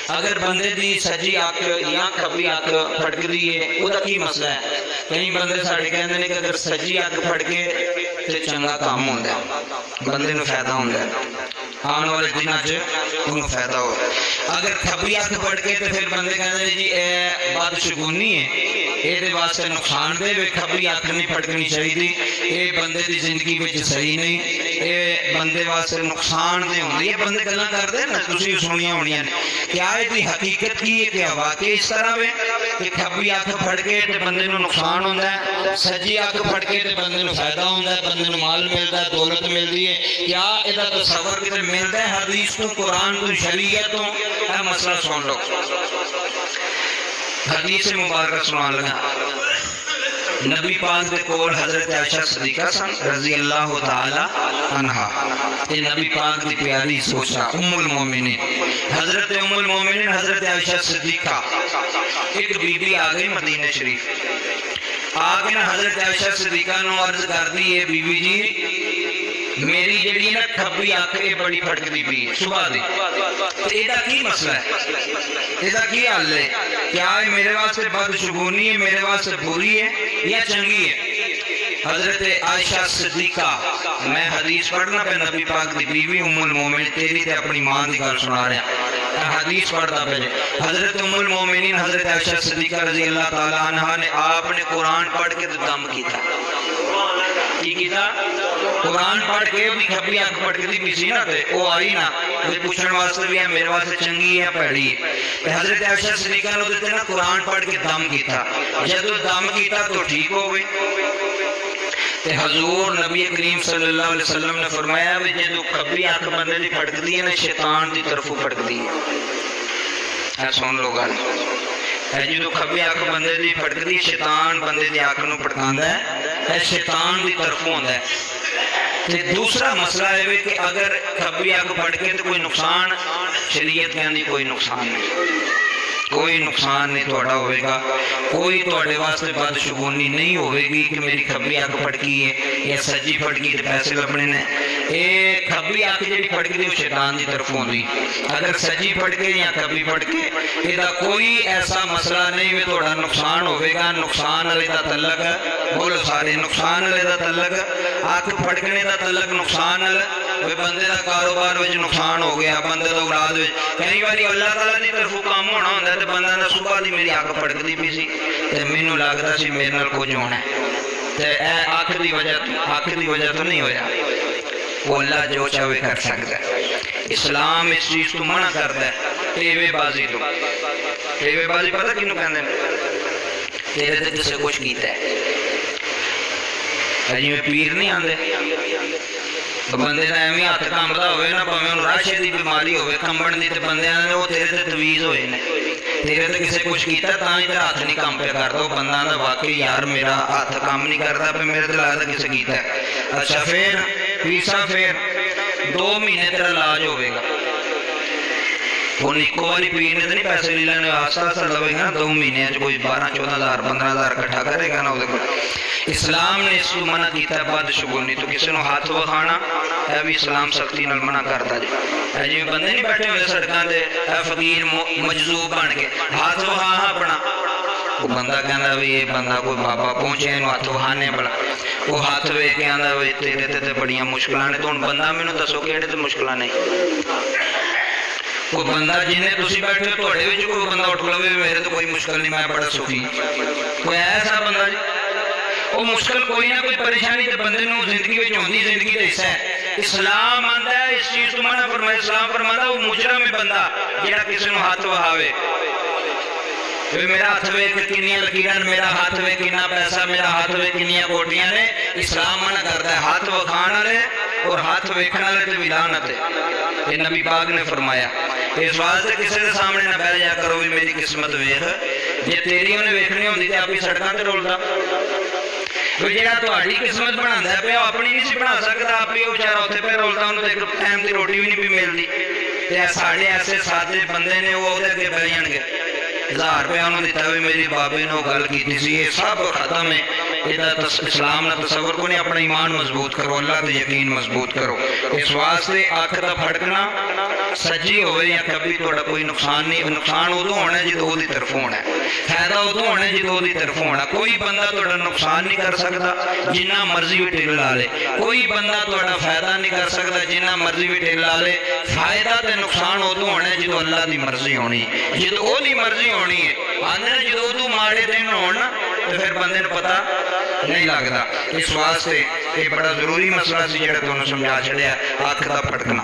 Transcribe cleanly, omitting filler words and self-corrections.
اگر بندے دی سجی اکھ یا کھبی اکھ پھٹکدی ہے وہ کی مسئلہ ہے؟ کئی بندے ساڈے کہندے نے کہ اگر سجی اکھ پھٹکے تے چنگا کام ہوندا ہے، بندے نوں فائدہ ہوندا ہے، آنے والے دنوں چ انہوں فائدہ ہو۔ اگر کھبی اکھ پھٹکے تے پھر بندے کہندے جی اے بدشگونی ہے، یہ واسطے نقصان دے، کھبی اکھ نہیں پھٹکنی چاہیے، یہ بندے دی زندگی وچ صحیح نہیں، یہ بندے واسطے نقصان دہ ہوندی ہے۔ بندے گلاں کردے نا، تسی سنیاں ہونیاں نے، کیا یہ دی حقیقت کی ہے؟ کیا واقعی اس طرح ہے کہ کھبی اکھ پھٹکے تے بندے نوں نقصان ہوندا ہے، سجی اکھ پھٹکے تے بندے نوں فائدہ ہوندا ہے، بندے نوں مال ملدا ہے، دولت ملدی ہے؟ کیا یہ تصور کتے ملتا ہے حدیث تو، قرآن تو، شریعت تو؟ اے مسئلہ سن لو، حدیث مبارکہ سنان لگا۔ نبی پاک دے کول حضرت عائشہ صدیقہ سن رضی اللہ تعالی عنہا، یہ نبی پاک دی پیاری سوچا، ام المومنین حضرت ام المومنین حضرت عائشہ صدیقہ۔ ایک بی بی آ گئی مدینہ شریف، آگے نا حضرت عائشہ صدیقہ نو عرض کر دی، ہے بی بی جی میری جڑی نا کھبی اکھ بڑی پھٹکدی پئی صبح دی، تے ایدا کی مسئلہ ہے؟ ایدا کی حل ہے؟ کیا ہے میرے واسطے بدشگونی ہے، میرے واسطے بری ہے یا چنگی ہے؟ حضرت عائشہ صدیقہ، میں حدیث پڑھنا پہ نبی پاک دی بیوی ام المومنین، تیری تے اپنی ماں دی گل سنا رہا، حدیث پڑھتا پہلے۔ حضرت ام المومنین حضرت عائشہ صدیقہ رضی اللہ تعالی عنہ نے آپ نے قرآن پڑھ کے دم کیتا، کی کیتا؟ قرآن پڑھ کے بھی کھبی اکھ پھٹکدی پئی سی نا، تے او آئی نا تے پوچھن واسطے بھی ہے میرے واسطے چنگی ہے پیڑی ہے، تے حضرت عائشہ صدیقہ نے تے نا قرآن پڑھ کے دم کیتا، جدوں دم کیتا تو ٹھیک ہو گئی۔ تے حضور نبی کریم صلی اللہ علیہ وسلم نے فرمایا کہ جدوں کھبی اکھ بندے دی پھٹکدی ہے نا، شیطان دی طرفوں پھٹکدی ہے۔ سن لو گل، جدوں کھبی اکھ بندے دی پھٹکدی، شیطان بندے دی اکھ نوں پھٹکاندا ہے، شیطان دی طرفوں ہوندا ہے۔ تے دوسرا مسئلہ ہے کہ اگر کھبی اکھ پھٹکے تو کوئی نقصان، شریعت کہندی کوئی نقصان نہیں، کوئی نقصان نہیں تھوڑا ہوئے گا، کوئی تھوڑے واسطے بدشگونی نہیں ہوئے گی کہ میری کھبی اکھ پھٹکی ہے یا سجی پھٹکی تے پیسے لبنے نے۔ اے کھبی اکھ جڑی پھٹکدی وہ شیطان دی طرف ہوندی، اگر سجی پھٹکے یا کھبی پھٹکے یہ کوئی ایسا مسئلہ نہیں کہ تھوڑا نقصان ہوئے گا۔ نقصان والے دا تعلق، بولو سارے، نقصان والے دا تعلق، اکھ پھٹکنے دا تعلق نقصان نال، بندے دا کاروبار وچ نقصان ہو گیا، بندے دا اولاد وچ، کئی باری اللہ تعالیٰ دی طرفوں کام ہونا ہوندا ہے تے بندہ دا صبح دی میری اکھ پھٹکدی پئی سی تے مینوں لگدا سی میرے نال کچھ ہونا ہے، تے اے اکھ دی وجہ تو نہیں ہویا۔ وہ اللہ جو چاہے کر سکتا ہے۔ اسلام اس چیز تو منع کرتا ہے، ٹیوے بازی تو۔ ٹیوے بازی پتہ کینوں کہندے نے؟ تیرے تے کسے کچھ کیتا ہے، جی میں پیر نہیں آندے، بندے دا ایویں ہاتھ کمبدا ہوئے نا، بھاویں انہوں راشے دی بیماری ہوئے کمبن دی، تے بندے آندے وہ تیرے تے تویز ہوئے نے، تیرے تے کسے کچھ کیتا تاں ہی تیرا ہاتھ نہیں کام پہ کردا، وہ بندہ آندا واقعی یار میرا ہاتھ کام نہیں کردا پہ، میرے تے لگدا کسے کیتا ہے۔ اچھا پھر پیسا، پھر 2 مہینے تیرا علاج ہوئے گا، ہن اکو واری پیر نے تو نہیں پیسے لے لینے، آسا آسا لوے گا نا، 2 مہینے کوئی 12-14 ہزار 15 ہزار کٹھا کرے گا نا۔ اسلام نے اس کو منع کیتا ہے بدشگونی تو، کسی نو ہاتھ وکھانا اے بھی اسلام سختی نال منع کرتا جی۔ جی بندے نہیں بیٹھے ہوئے سڑکاں تے فقیر مجذوب بن کے ہاتھ وکھا اپنا، وہ بندہ کہندا بھی یہ بندہ کوئی بابا پہنچے انہوں ہاتھ وکھانے بڑا، وہ ہاتھ ویکھ کے آندا بھی تیرے تے بڑیاں مشکلاں نے، تو ہن بندہ مینوں دسو کیڑے تے مشکلاں نے؟ کوئی بندہ جنہیں تسی بیٹھے ہو تھوڑے وچ کوئی بندہ اٹھ لوے میرے تو کوئی مشکل نہیں، میں بڑا سخی، کوئی ایسا بندہ جی؟ وہ مشکل کوئی نہ کوئی پریشانی تے بندے نوں زندگی وچ ہوندی، زندگی دا حصہ ہے۔ اسلام آندا ہے اس چیز تو منع فرمایا، اسلام فرماتا وہ مجرم ہے بندہ جڑا کسی نوں ہاتھ وہاوے، میرا ہاتھ ویکھ کنیاں لکیراں، میرا ہاتھ ویکھ کتنا پیسہ، میرا ہاتھ ویکھ کنیاں کوٹیاں نے۔ اسلام منع کرتا ہے ہاتھ وکھان والے اور ہاتھ ویکھن والے تے بھی لعنت ہے، یہ نبی پاک نے فرمایا۔ اس واسطے کسی کے سامنے نہ بیٹھ جا کرو بھی میری قسمت ویکھ، جے تیری انہیں ویکھنی ہوندی تے اپنی سڑکاں تے رولدا، جہاں تاری قسمت بنا پیا وہ اپنی نہیں سی بنا سکتا، آپ ہی وہ بچارا اتنے پہ رولتا، انہوں ایک ٹائم کی روٹی بھی نہیں پی ملتی، سارے ایسے سادے بندے نے وہ اگے بہ جان گے، 1000 روپیہ انہوں نے دیتا بھی میری بابے نے گل کی سی، یہ سب ختم ہے۔ اسلام نہ تصور کو نہیں، اپنا ایمان مضبوط کرو، اللہ تے یقین مضبوط کرو۔ اس واسطے اکھ دا پھٹکنا سجی ہوئے یا کبھی توڑا کوئی نقصان نہیں. نقصان ادو ہونا ہے جدو دی طرف ہونا ہے, فائدہ ادو ہونا ہے جدو دی طرف ہونا. کوئی بندہ توڑا نقصان نہیں کر سکتا جنہ مرضی بھی ٹھیک لا لے, کوئی بندہ توڑا فائدہ نہیں کر سکتا جنہ مرضی بھی ٹھیک لا لے. فائدہ تے نقصان ادو ہونا ہے جدو اللہ دی مرضی ہونی ہے, جدو او دی مرضی ہونی ہے. آندھر جدو ادو ماڑے دن ہونا تو پھر بندے نے پتہ نہیں لگتا. اس واسطے یہ بڑا ضروری مسئلہ سی جڑا تمہیں سمجھا چھڑیا, ہاتھ دا پھٹکنا.